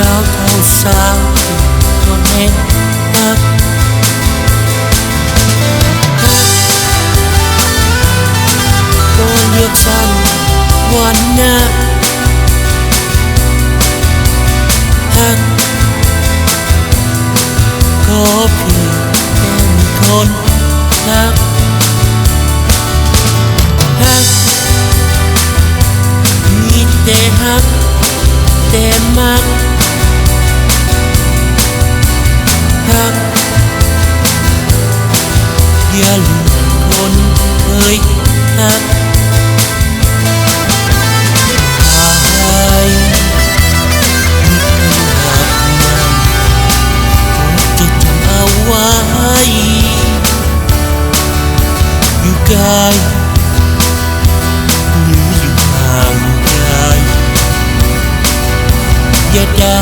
าวเท่าสาวก็แห้งฮักก็เลือกสั้นวันหน้าฮักก็เพียงคนฮักมีแต่ฮักแต่มักฮักอย่าลืมคนเคยฮักกายหรืออยู่ห่างไกลอย่าได้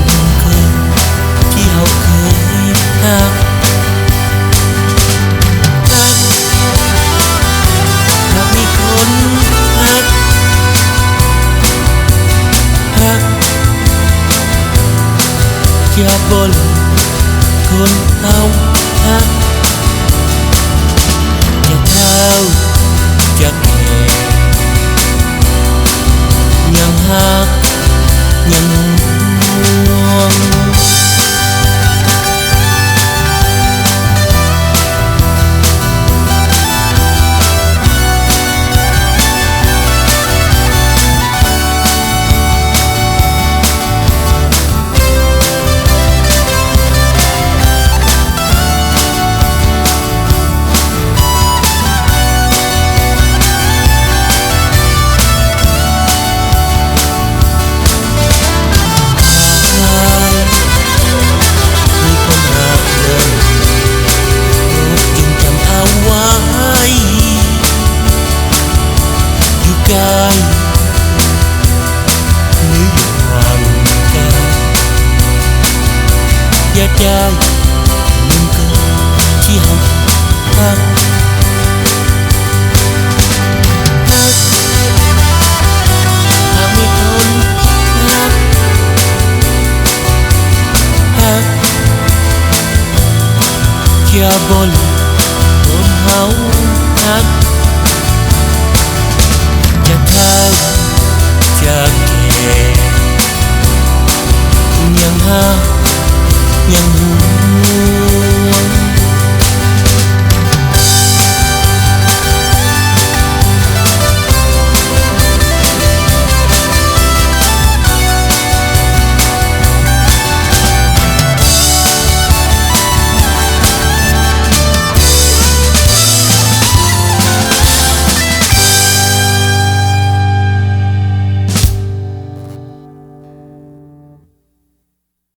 ลืมคนที่เราเคยฮักหากมีคนฮักอย่าบ่ลืมคนเราฮักจะแก่ยังฮักยังห่วงกายหรืออยู่ห่างไกลอย่าได้ลืมคนที่เราฮักหากมีคนฮักอย่าบ่ลืมคนเรา